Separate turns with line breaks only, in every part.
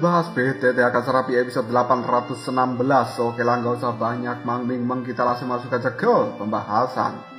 bahas BTT akan serapi episode 816. Oke lah, gak usah banyak mang-ming-meng, kita langsung masuk aja ke pembahasan.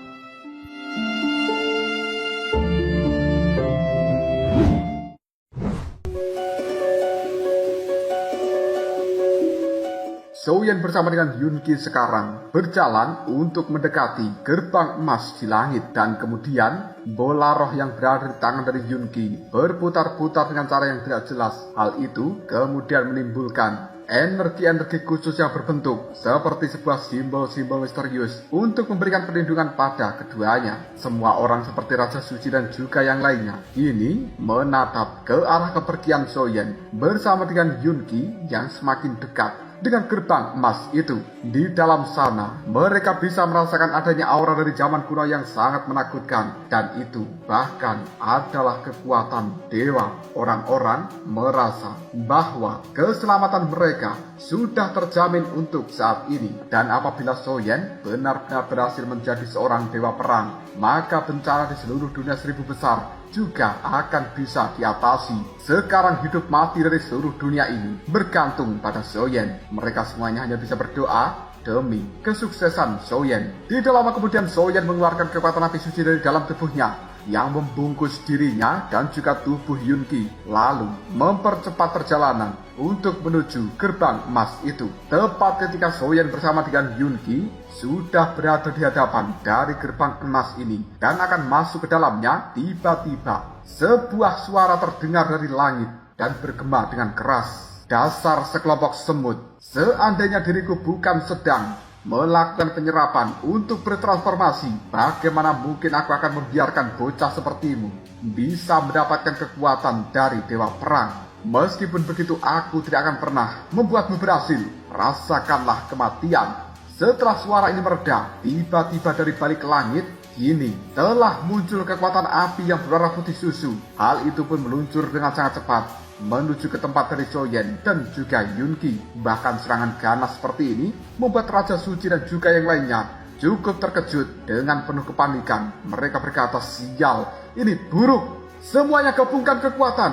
Soyeon bersama dengan Yoongi sekarang berjalan untuk mendekati gerbang emas di langit, dan kemudian bola roh yang berada di tangan dari Yoongi berputar-putar dengan cara yang tidak jelas. Hal itu kemudian menimbulkan energi-energi khusus yang berbentuk seperti sebuah simbol-simbol misterius untuk memberikan perlindungan pada keduanya. Semua orang seperti Raja Suci dan juga yang lainnya ini menatap ke arah kepergian Soyeon bersama dengan Yoongi yang semakin dekat dengan gerbang emas itu. Di dalam sana, mereka bisa merasakan adanya aura dari zaman kuno yang sangat menakutkan, dan itu bahkan adalah kekuatan dewa. Orang-orang merasa bahwa keselamatan mereka sudah terjamin untuk saat ini, dan apabila Soyeon benar-benar berhasil menjadi seorang dewa perang, maka bencana di seluruh dunia 1000 besar juga akan bisa diatasi. Sekarang hidup mati dari seluruh dunia ini bergantung pada Soyeon. Mereka semuanya hanya bisa berdoa demi kesuksesan Soyeon. Tidak lama kemudian Soyeon mengeluarkan kekuatan api suci dari dalam tubuhnya yang membungkus dirinya dan juga tubuh Yoongi, lalu mempercepat perjalanan untuk menuju gerbang emas itu. Tepat ketika Soyeon bersama dengan Yoongi sudah berada di hadapan dari gerbang emas ini dan akan masuk ke dalamnya, tiba-tiba sebuah suara terdengar dari langit dan bergema dengan keras. Dasar sekelompok semut, seandainya diriku bukan sedang melakukan penyerapan untuk bertransformasi, bagaimana mungkin aku akan membiarkan bocah sepertimu bisa mendapatkan kekuatan dari dewa perang? Meskipun begitu, aku tidak akan pernah membuatmu berhasil. Rasakanlah kematian. Setelah suara ini mereda, tiba-tiba dari balik langit kini telah muncul kekuatan api yang berwarna putih susu. Hal itu pun meluncur dengan sangat cepat menuju ke tempat dari Soyeon dan juga Yoongi. Bahkan serangan ganas seperti ini membuat Raja Suci dan juga yang lainnya cukup terkejut. Dengan penuh kepanikan, mereka berkata, sial, ini buruk. Semuanya gabungkan kekuatan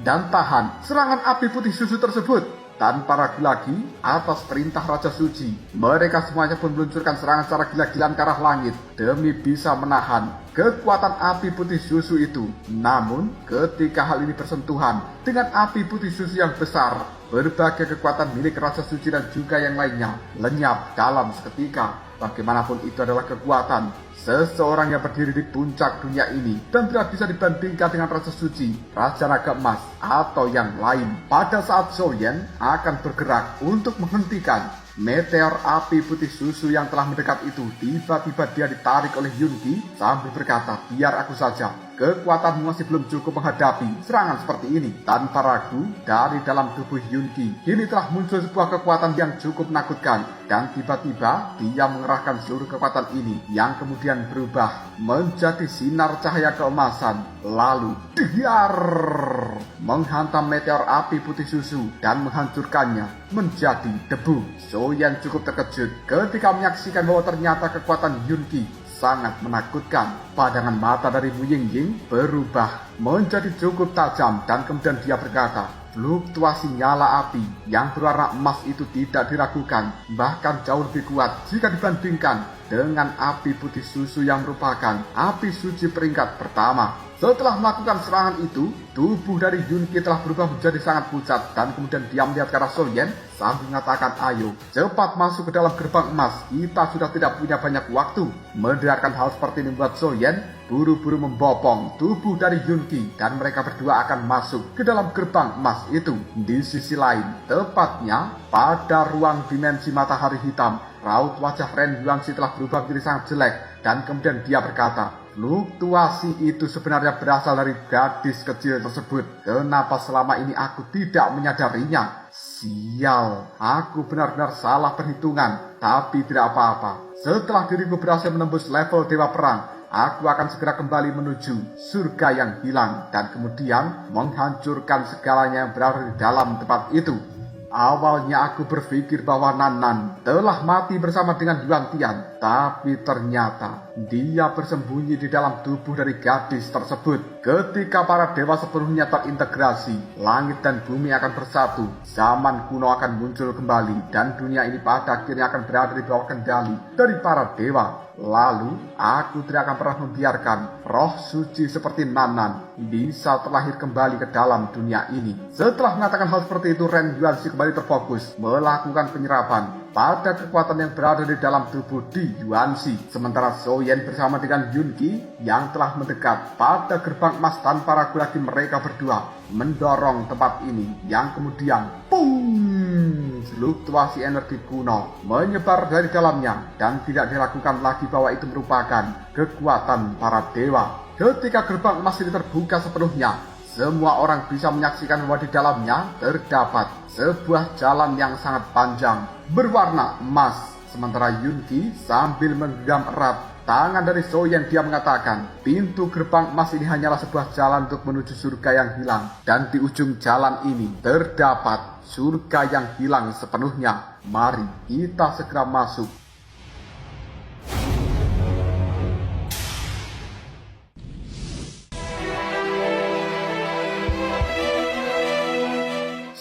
dan tahan serangan api putih susu tersebut. Tanpa ragu lagi, atas perintah Raja Suci, mereka semuanya pun meluncurkan serangan secara gila-gilaan ke arah langit demi bisa menahan kekuatan api putih susu itu. Namun, ketika hal ini bersentuhan dengan api putih susu yang besar, berbagai kekuatan milik Raja Suci dan juga yang lainnya lenyap dalam seketika. Bagaimanapun itu adalah kekuatan seseorang yang berdiri di puncak dunia ini dan tidak bisa dibandingkan dengan Raja Suci, Raja Naga Emas, atau yang lain. Pada saat Soyeon akan bergerak untuk menghentikan meteor api putih susu yang telah mendekat itu, tiba-tiba dia ditarik oleh Yoongi sambil berkata, biar aku saja. Kekuatanmu masih belum cukup menghadapi serangan seperti ini. Tanpa ragu, dari dalam tubuh Yoongi kini telah muncul sebuah kekuatan yang cukup menakutkan. Dan tiba-tiba dia mengerahkan seluruh kekuatan ini yang kemudian berubah menjadi sinar cahaya keemasan. Lalu diar menghantam meteor api putih susu dan menghancurkannya menjadi debu. Soyeon cukup terkejut ketika menyaksikan bahwa ternyata kekuatan Yoongi sangat menakutkan. Pandangan mata dari Mu Yingying berubah menjadi cukup tajam dan kemudian dia berkata, fluktuasi nyala api yang berwarna emas itu tidak diragukan, bahkan jauh lebih kuat jika dibandingkan dengan api putih susu yang merupakan api suci peringkat pertama. Setelah melakukan serangan itu, tubuh dari Yoongi telah berubah menjadi sangat pucat dan kemudian dia melihat ke arah Soyeon sambil mengatakan, ayo cepat masuk ke dalam gerbang emas, kita sudah tidak punya banyak waktu. Mendengarkan hal seperti ini membuat Soyeon buru-buru membopong tubuh dari Yoongi dan mereka berdua akan masuk ke dalam gerbang emas itu. Di sisi lain, tepatnya pada ruang dimensi matahari hitam, raut wajah Ren Yuangxi telah berubah menjadi sangat jelek dan kemudian dia berkata, fluktuasi itu sebenarnya berasal dari gadis kecil tersebut. Kenapa selama ini aku tidak menyadarinya? Sial, aku benar-benar salah perhitungan. Tapi tidak apa-apa. Setelah diriku berhasil menembus level Dewa Perang, aku akan segera kembali menuju surga yang hilang dan kemudian menghancurkan segalanya yang berada di dalam tempat itu. Awalnya aku berpikir bahwa Nan telah mati bersama dengan Yuan Tian, tapi ternyata dia bersembunyi di dalam tubuh dari gadis tersebut. Ketika para dewa sepenuhnya terintegrasi, langit dan bumi akan bersatu, zaman kuno akan muncul kembali, dan dunia ini pada akhirnya akan berada di bawah kendali dari para dewa. Lalu, aku tidak akan pernah membiarkan roh suci seperti Nan bisa terlahir kembali ke dalam dunia ini. Setelah mengatakan hal seperti itu, Ren Yuanxi kembali terfokus melakukan penyerapan pada kekuatan yang berada di dalam tubuh Di Yuanxi. Sementara Zhou Yan bersama dengan Yun Qi yang telah mendekat pada gerbang emas tanpa ragu lagi, mereka berdua mendorong tempat ini yang kemudian fluktuasi energi kuno menyebar dari dalamnya dan tidak diragukan lagi bahwa itu merupakan kekuatan para dewa. Ketika gerbang emas ini terbuka sepenuhnya, semua orang bisa menyaksikan bahwa di dalamnya terdapat sebuah jalan yang sangat panjang berwarna emas. Sementara Yun Qi sambil menggenggam erat tangan dari Zhou Yan, dia mengatakan, pintu gerbang emas ini hanyalah sebuah jalan untuk menuju surga yang hilang. Dan di ujung jalan ini terdapat surga yang hilang sepenuhnya. Mari kita segera masuk.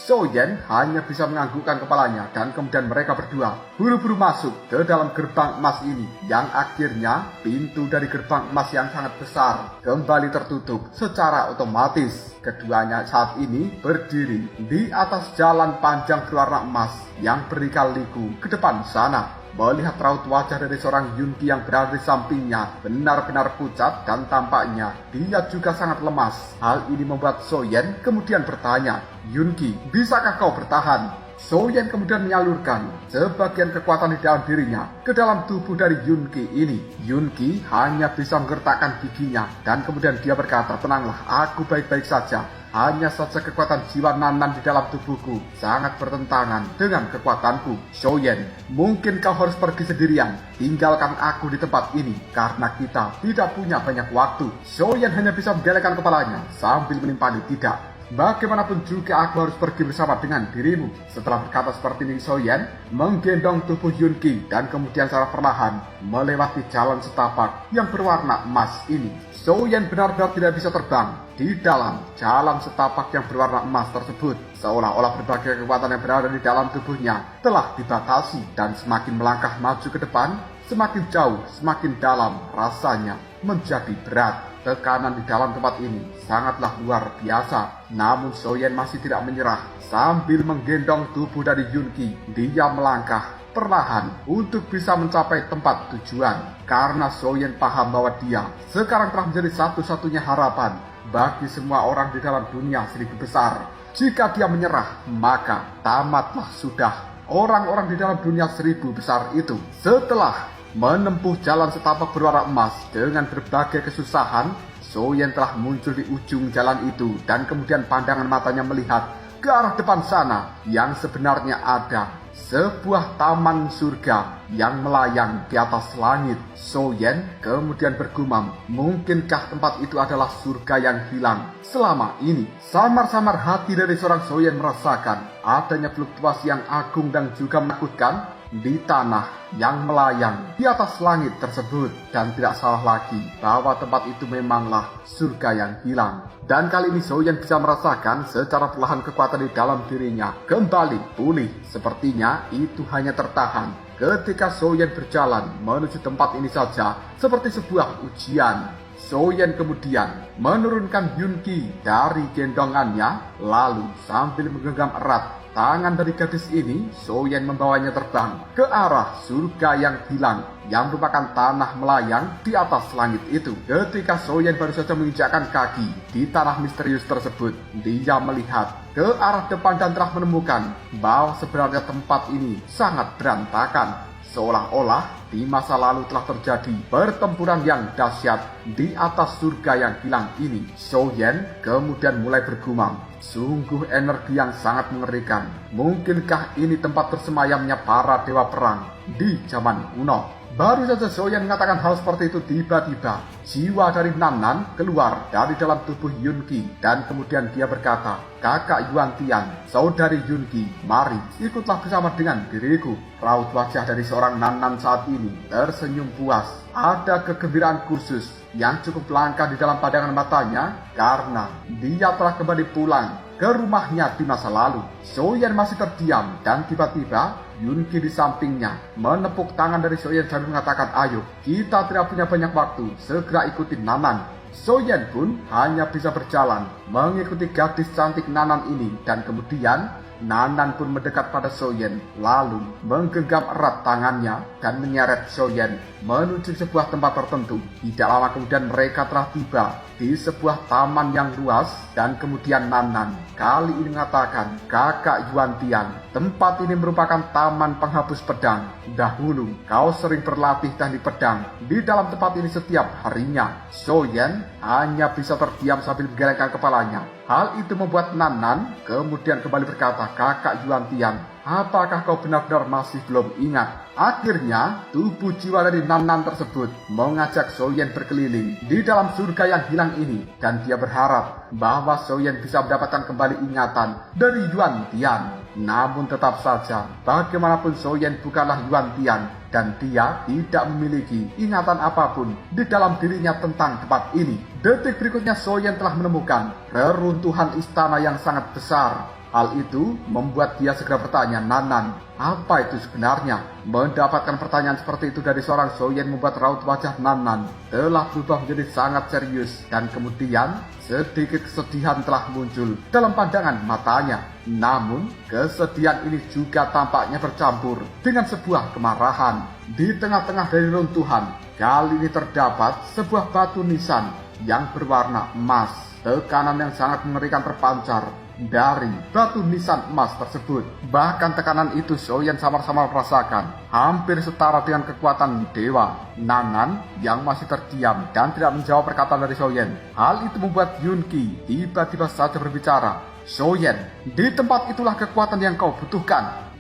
Zhou Yan hanya bisa menganggukkan kepalanya dan kemudian mereka berdua buru-buru masuk ke dalam gerbang emas ini, yang akhirnya pintu dari gerbang emas yang sangat besar kembali tertutup secara otomatis. Keduanya saat ini berdiri di atas jalan panjang berwarna emas yang berliku ke depan sana. Melihat raut wajah dari seorang Yun Qi yang berada di sampingnya benar-benar pucat dan tampaknya dia juga sangat lemas. Hal ini membuat Zhou Yan kemudian bertanya, "Yun Qi, bisakah kau bertahan?" Zhou Yan kemudian menyalurkan sebagian kekuatan di dalam dirinya ke dalam tubuh dari Yun Qi ini. Yun Qi hanya bisa menggertakkan giginya dan kemudian dia berkata, "Tenanglah, aku baik-baik saja. Hanya saja kekuatan jiwa Nan di dalam tubuhku sangat bertentangan dengan kekuatanku. Zhou Yan, mungkin kau harus pergi sendirian. Tinggalkan aku di tempat ini karena kita tidak punya banyak waktu." Zhou Yan hanya bisa menggelengkan kepalanya sambil menimpali, "Tidak. Bagaimanapun juga aku harus pergi bersama dengan dirimu." Setelah berkata seperti ini, Zhou Yan menggendong tubuh Yun Qi dan kemudian secara perlahan melewati jalan setapak yang berwarna emas ini. Zhou Yan benar-benar tidak bisa terbang di dalam jalan setapak yang berwarna emas tersebut. Seolah-olah berbagai kekuatan yang berada di dalam tubuhnya telah dibatasi, dan semakin melangkah maju ke depan, semakin jauh, semakin dalam rasanya menjadi berat. Tekanan di dalam tempat ini sangatlah luar biasa. Namun Zhou Yan masih tidak menyerah. Sambil menggendong tubuh dari Yun Qi, dia melangkah perlahan untuk bisa mencapai tempat tujuan. Karena Zhou Yan paham bahwa dia sekarang telah menjadi satu-satunya harapan bagi semua orang di dalam dunia seribu besar. Jika dia menyerah, maka tamatlah sudah orang-orang di dalam dunia seribu besar itu. Setelah menempuh jalan setapak berwarna emas dengan berbagai kesusahan, Zhou Yan telah muncul di ujung jalan itu dan kemudian pandangan matanya melihat ke arah depan sana yang sebenarnya ada sebuah taman surga yang melayang di atas langit. Zhou Yan kemudian bergumam, mungkinkah tempat itu adalah surga yang hilang selama ini? Samar-samar hati dari seorang Zhou Yan merasakan adanya fluktuasi yang agung dan juga menakutkan di tanah yang melayang di atas langit tersebut. Dan tidak salah lagi bahwa tempat itu memanglah surga yang hilang. Dan kali ini Zhou Yan bisa merasakan secara perlahan kekuatan di dalam dirinya kembali pulih. Sepertinya itu hanya tertahan ketika Zhou Yan berjalan menuju tempat ini saja seperti sebuah ujian. Zhou Yan kemudian menurunkan Yun Qi dari gendongannya, lalu sambil menggenggam erat tangan dari gadis ini, Zhou Yan membawanya terbang ke arah surga yang hilang yang merupakan tanah melayang di atas langit itu. Ketika Zhou Yan baru saja menginjakkan kaki di tanah misterius tersebut, dia melihat ke arah depan dan telah menemukan bahwa sebenarnya tempat ini sangat berantakan. Seolah-olah di masa lalu telah terjadi pertempuran yang dahsyat di atas surga yang hilang ini. Zhou Yan kemudian mulai bergumam, Sungguh energi yang sangat mengerikan. Mungkinkah ini tempat bersemayamnya para dewa perang di zaman kuno? Baru saja Soyen mengatakan hal seperti itu, tiba-tiba jiwa dari Nan keluar dari dalam tubuh Yunki dan kemudian dia berkata, "Kakak Yuan Tian, saudari Yunki, mari ikutlah bersama dengan diriku." Raut wajah dari seorang Nan saat ini tersenyum puas. Ada kegembiraan khusus yang cukup langka di dalam pandangan matanya karena dia telah kembali pulang ke rumahnya di masa lalu. Soyen masih terdiam dan tiba-tiba Yunki di sampingnya menepuk tangan dari Soyen dan mengatakan, "Ayo, kita tidak punya banyak waktu, segera ikuti Nanan." Soyen pun hanya bisa berjalan mengikuti gadis cantik Nanan ini dan kemudian Nanan pun mendekat pada Soyen lalu menggenggam erat tangannya dan menyeret Soyen menuju sebuah tempat tertentu. Tidak lama kemudian mereka telah tiba di sebuah taman yang luas dan kemudian Nanan kali ini mengatakan, "Kakak Yuan Tian, tempat ini merupakan taman penghapus pedang. Dahulu kau sering berlatih teknik pedang di dalam tempat ini setiap harinya." Soyen hanya bisa terdiam sambil menggelengkan kepalanya. Hal itu membuat Nanan kemudian kembali berkata, "Kakak Yuan Tian, apakah kau benar-benar masih belum ingat?" Akhirnya, tubuh jiwa dari Nanan tersebut mengajak Soyen berkeliling di dalam surga yang hilang ini dan dia berharap bahwa Soyen bisa mendapatkan kembali ingatan dari Yuan Tian. Namun tetap saja, bagaimanapun Soyen bukanlah Yuan Tian dan dia tidak memiliki ingatan apapun di dalam dirinya tentang tempat ini. Detik berikutnya Soyen telah menemukan reruntuhan istana yang sangat besar. Hal itu membuat dia segera bertanya, "Nanan, apa itu sebenarnya?" Mendapatkan pertanyaan seperti itu dari seorang Soyen membuat raut wajah Nanan telah berubah menjadi sangat serius dan kemudian sedikit kesedihan telah muncul dalam pandangan matanya. Namun kesedihan ini juga tampaknya bercampur dengan sebuah kemarahan. Di tengah-tengah dari runtuhan kali ini terdapat sebuah batu nisan yang berwarna emas. Tekanan yang sangat mengerikan terpancar dari batu nisan emas tersebut. Bahkan tekanan itu Soyen sama-sama merasakan hampir setara dengan kekuatan dewa. Nanan yang masih terdiam dan tidak menjawab perkataan dari Soyen. Hal itu membuat Yunki tiba-tiba saja berbicara, "Soyen, di tempat itulah kekuatan yang kau butuhkan."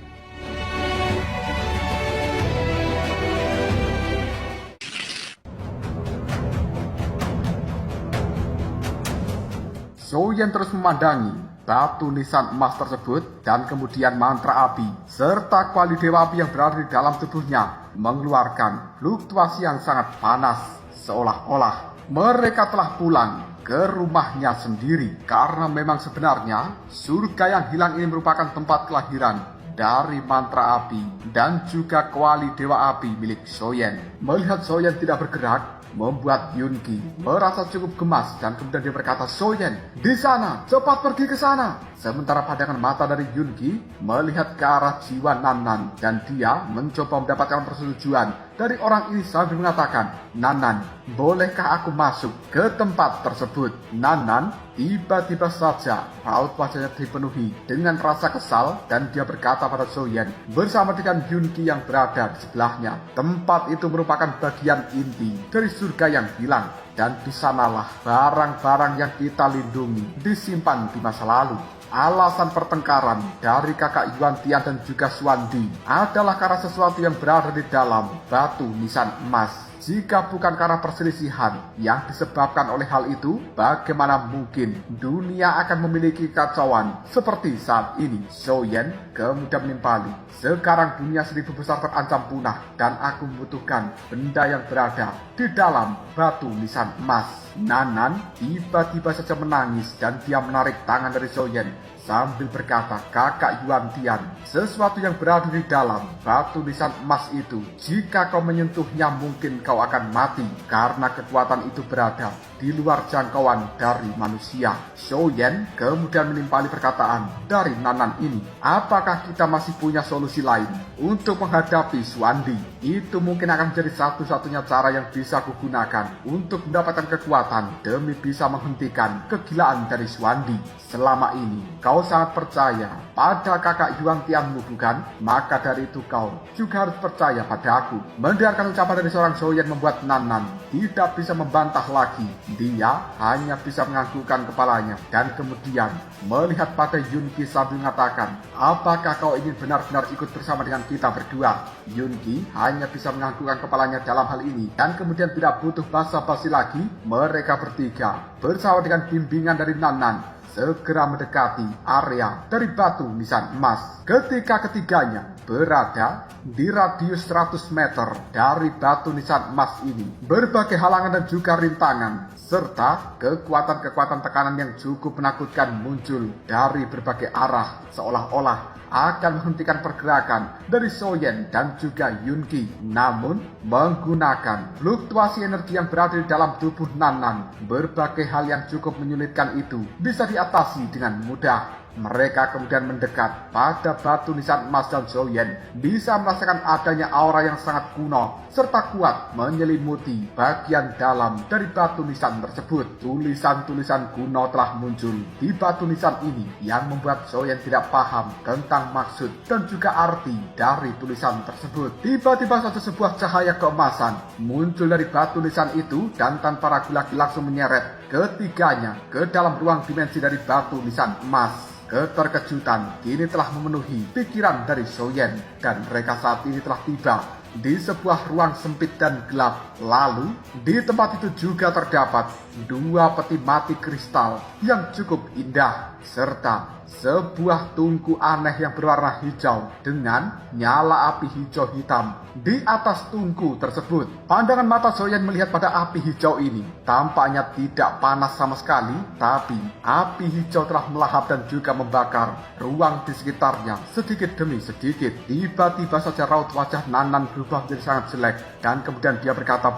Soyen terus memandangi batu nisan emas tersebut dan kemudian mantra api serta kuali dewa api yang berada di dalam tubuhnya mengeluarkan fluktuasi yang sangat panas, seolah-olah mereka telah pulang ke rumahnya sendiri karena memang sebenarnya surga yang hilang ini merupakan tempat kelahiran dari mantra api dan juga kuali dewa api milik Soyen. Melihat Soyen tidak bergerak membuat Yunki merasa cukup gemas dan kemudian dia berkata, "Soyen, di sana, cepat pergi ke sana." Sementara pandangan mata dari Yunki melihat ke arah jiwa Nanan dan dia mencoba mendapatkan persetujuan dari orang ini sambil mengatakan, "Nanan, bolehkah aku masuk ke tempat tersebut?" Nanan tiba-tiba saja raut wajahnya dipenuhi dengan rasa kesal dan dia berkata pada Soyen bersama dengan Yunki yang berada di sebelahnya, "Tempat itu merupakan bagian inti dari surga yang hilang dan di sanalah barang-barang yang kita lindungi disimpan di masa lalu." Alasan pertengkaran dari kakak Yuan Tian dan juga Xuandi adalah karena sesuatu yang berada di dalam batu nisan emas. Jika bukan karena perselisihan yang disebabkan oleh hal itu, bagaimana mungkin dunia akan memiliki kacauan seperti saat ini? Soyen kemudian menimpali. Sekarang dunia 1000 besar terancam punah dan aku membutuhkan benda yang berada di dalam batu nisan emas. Nanan tiba-tiba saja menangis dan dia menarik tangan dari Soyen sambil berkata, "Kakak Yuan Tian, sesuatu yang berada di dalam batu nisan emas itu, jika kau menyentuhnya mungkin kau akan mati karena kekuatan itu berada di luar jangkauan dari manusia." Soyen kemudian menimpali perkataan dari Nanan ini. Apakah kita masih punya solusi lain untuk menghadapi Xuandi? Itu mungkin akan menjadi satu-satunya cara yang bisa kugunakan untuk mendapatkan kekuatan demi bisa menghentikan kegilaan dari Xuandi. Selama ini kau kau sangat percaya pada kakak Yuan Tianmu bukan? Maka dari itu kau juga harus percaya pada aku. Mendengarkan ucapan dari seorang Zhou Yan membuat Nan Nan tidak bisa membantah lagi. Dia hanya bisa menganggukkan kepalanya dan kemudian melihat pada Yun Qi sambil mengatakan, apakah kau ingin benar-benar ikut bersama dengan kita berdua? Yun Qi hanya bisa menganggukkan kepalanya dalam hal ini dan kemudian tidak butuh basa-basi lagi. Mereka bertiga bersama dengan bimbingan dari Nan Nan segera mendekati area dari batu nisan emas. Ketika ketiganya berada di radius 100 meter dari batu nisan emas ini, berbagai halangan dan juga rintangan serta kekuatan-kekuatan tekanan yang cukup menakutkan muncul dari berbagai arah, seolah-olah akan menghentikan pergerakan dari Zhou Yan dan juga Yun Qi. Namun menggunakan fluktuasi energi yang berada di dalam tubuh Nan Nan, berbagai hal yang cukup menyulitkan itu bisa diatasi dengan mudah. Mereka kemudian mendekat pada batu nisan emas dan Zhou Yan bisa merasakan adanya aura yang sangat kuno serta kuat menyelimuti bagian dalam dari batu nisan tersebut. Tulisan-tulisan kuno telah muncul di batu nisan ini yang membuat Zhou Yan tidak paham tentang maksud dan juga arti dari tulisan tersebut. Tiba-tiba saja sebuah cahaya keemasan muncul dari batu nisan itu dan tanpa ragu lagi langsung menyeret ketiganya ke dalam ruang dimensi dari batu nisan emas. Keterkejutan kini telah memenuhi pikiran dari Zhou Yan dan mereka saat ini telah tiba di sebuah ruang sempit dan gelap. Lalu di tempat itu juga terdapat dua peti mati kristal yang cukup indah serta sebuah tungku aneh yang berwarna hijau dengan nyala api hijau hitam di atas tungku tersebut. Pandangan mata Zhou Yan melihat pada api hijau ini tampaknya tidak panas sama sekali, tapi api hijau telah melahap dan juga membakar ruang di sekitarnya sedikit demi sedikit. Tiba-tiba saja raut wajah Nan Nan berubah menjadi sangat jelek dan kemudian dia berkata,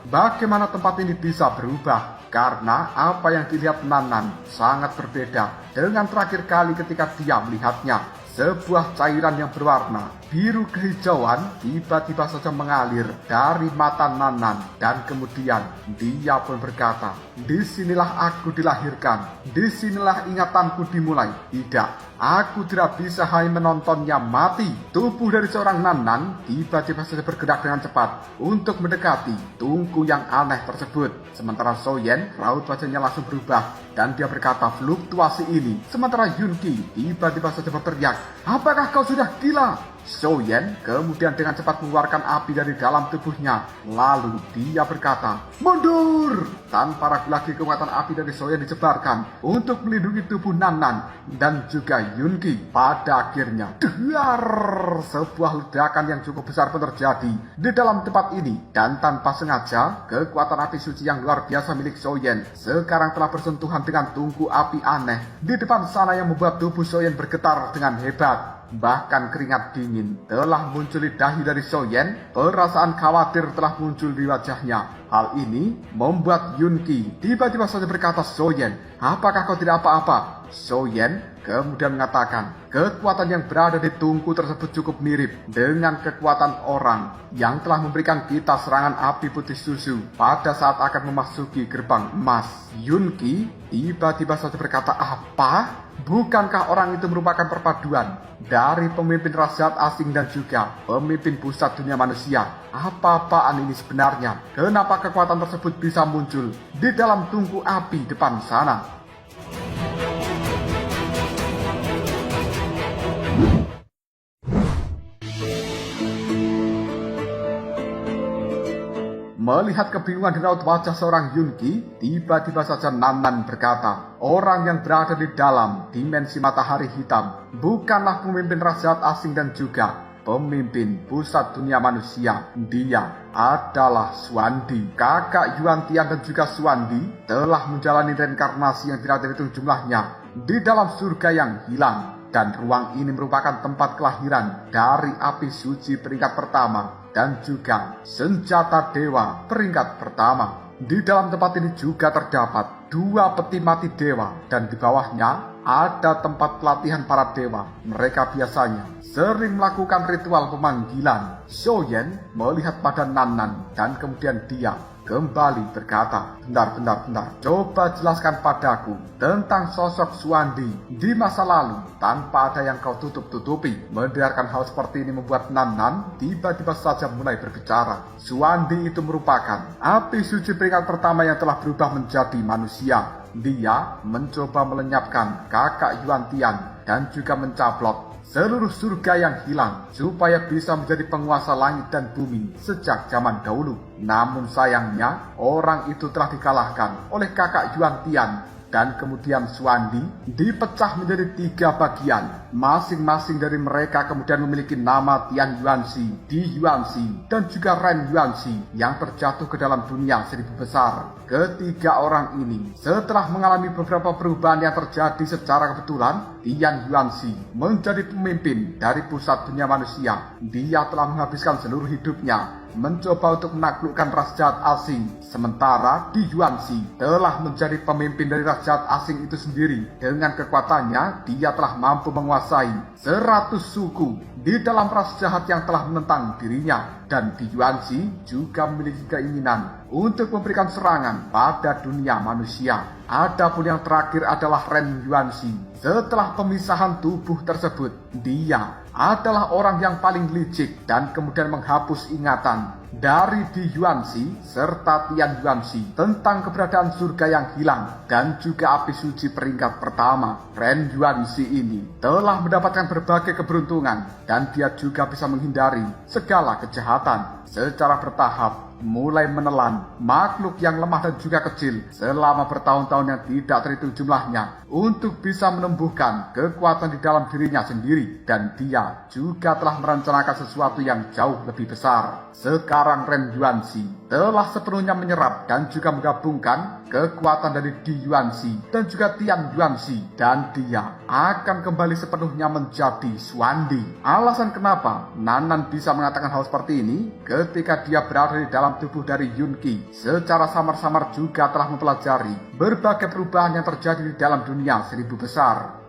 bagaimana tempat ini bisa berubah? Karena apa yang dilihat Nan Nan sangat berbeda dengan terakhir kali ketika dia melihatnya. Sebuah cairan yang berwarna biru kehijauan tiba-tiba saja mengalir dari mata Nan Nan dan kemudian dia pun berkata, disinilah aku dilahirkan, disinilah ingatanku dimulai. Tidak, aku tidak bisa hanya menontonnya mati. Tubuh dari seorang Nan Nan tiba-tiba saja bergerak dengan cepat untuk mendekati tungku yang aneh tersebut. Sementara Zhou Yan, raut wajahnya langsung berubah dan dia berkata, fluktuasi ini. Sementara Yun Qi tiba-tiba saja berteriak, apakah kau sudah gila? Zhou Yan kemudian dengan cepat mengeluarkan api dari dalam tubuhnya. Lalu dia berkata, mundur! Tanpa ragu lagi kekuatan api dari Zhou Yan disebarkan untuk melindungi tubuh Nan Nan dan juga Yun Qi. Pada akhirnya, sebuah ledakan yang cukup besar pun terjadi di dalam tempat ini. Dan tanpa sengaja, kekuatan api suci yang luar biasa milik Zhou Yan sekarang telah bersentuhan dengan tungku api aneh di depan sana yang membuat tubuh Zhou Yan bergetar dengan hebat. Bahkan keringat dingin telah muncul di dahi dari Zhou Yan. Perasaan khawatir telah muncul di wajahnya. Hal ini membuat Yun Qi tiba-tiba saja berkata, Zhou Yan, apakah kau tidak apa-apa? Zhou Yan kemudian mengatakan, kekuatan yang berada di tungku tersebut cukup mirip dengan kekuatan orang yang telah memberikan kita serangan api putih susu pada saat akan memasuki gerbang emas. Yun Qi tiba-tiba saja berkata, apa? Bukankah orang itu merupakan perpaduan dari pemimpin rasyat asing dan juga pemimpin pusat dunia manusia? Apa-apaan ini sebenarnya? Kenapa kekuatan tersebut bisa muncul di dalam tungku api depan sana? Melihat kebingungan di raut wajah seorang Yun Qi, tiba-tiba saja Nan Nan berkata, orang yang berada di dalam dimensi matahari hitam bukanlah pemimpin rasyat asing dan juga pemimpin pusat dunia manusia. Dia adalah Xuandi. Kakak Yuan Tian dan juga Xuandi telah menjalani reinkarnasi yang tidak terhitung jumlahnya di dalam surga yang hilang. Dan ruang ini merupakan tempat kelahiran dari api suci peringkat pertama dan juga senjata dewa peringkat pertama. Di dalam tempat ini juga terdapat dua peti mati dewa dan di bawahnya ada tempat pelatihan para dewa. Mereka biasanya sering melakukan ritual pemanggilan. Xiaoyan melihat pada Nan dan kemudian dia kembali berkata, bentar. Coba jelaskan padaku tentang sosok Xuandi di masa lalu tanpa ada yang kau tutup-tutupi. Mendengarkan hal seperti ini membuat Nan tiba-tiba saja mulai berbicara. Xuandi itu merupakan api suci peringkat pertama yang telah berubah menjadi manusia. Dia mencoba melenyapkan kakak Yuan Tian dan juga mencaplok seluruh surga yang hilang supaya bisa menjadi penguasa langit dan bumi sejak zaman dahulu. Namun sayangnya orang itu telah dikalahkan oleh kakak Yuan Tian dan kemudian Xuandi dipecah menjadi 3 bagian. Masing-masing dari mereka kemudian memiliki nama Tian Yuanxi, Di Yuanxi, dan juga Ren Yuanxi yang terjatuh ke dalam dunia 1000 besar. Ketiga orang ini setelah mengalami beberapa perubahan yang terjadi secara kebetulan, Tian Yuanxi menjadi pemimpin dari pusat dunia manusia. Dia telah menghabiskan seluruh hidupnya mencoba untuk menaklukkan ras jahat asing. Sementara Di Yuanxi telah menjadi pemimpin dari ras jahat asing itu sendiri. Dengan kekuatannya, dia telah mampu menguasai 100 suku di dalam ras jahat yang telah menentang dirinya. Dan Di Yuanxi juga memiliki keinginan untuk memberikan serangan pada dunia manusia. Adapun yang terakhir adalah Ren Yuanxi. Setelah pemisahan tubuh tersebut, dia adalah orang yang paling licik dan kemudian menghapus ingatan dari Di Yuanxi serta Tian Yuanxi tentang keberadaan surga yang hilang dan juga api suci peringkat pertama. Ren Yuanxi ini telah mendapatkan berbagai keberuntungan dan dia juga bisa menghindari segala kejahatan secara bertahap, mulai menelan makhluk yang lemah dan juga kecil selama bertahun-tahun yang tidak terhitung jumlahnya untuk bisa menumbuhkan kekuatan di dalam dirinya sendiri. Dan dia juga telah merencanakan sesuatu yang jauh lebih besar. Sekarang Ren Yuanxi telah sepenuhnya menyerap dan juga menggabungkan kekuatan dari Di Yuanxi dan juga Tian Yuanxi, dan dia akan kembali sepenuhnya menjadi Xuandi. Alasan kenapa Nan bisa mengatakan hal seperti ini ketika dia berada di dalam tubuh dari Yunqi secara samar-samar juga telah mempelajari berbagai perubahan yang terjadi di dalam dunia 1000 besar.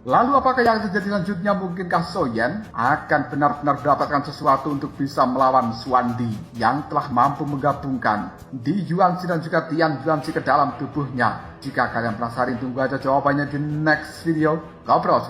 Lalu apakah yang terjadi selanjutnya? Mungkinkah Xiaoyan akan benar-benar mendapatkan sesuatu untuk bisa melawan Xuandi yang telah mampu menggabungkan Di Yuanxi dan juga Tian Yuanxi ke dalam tubuhnya? Jika kalian penasaran, tunggu aja jawabannya di next video. Ngobrol.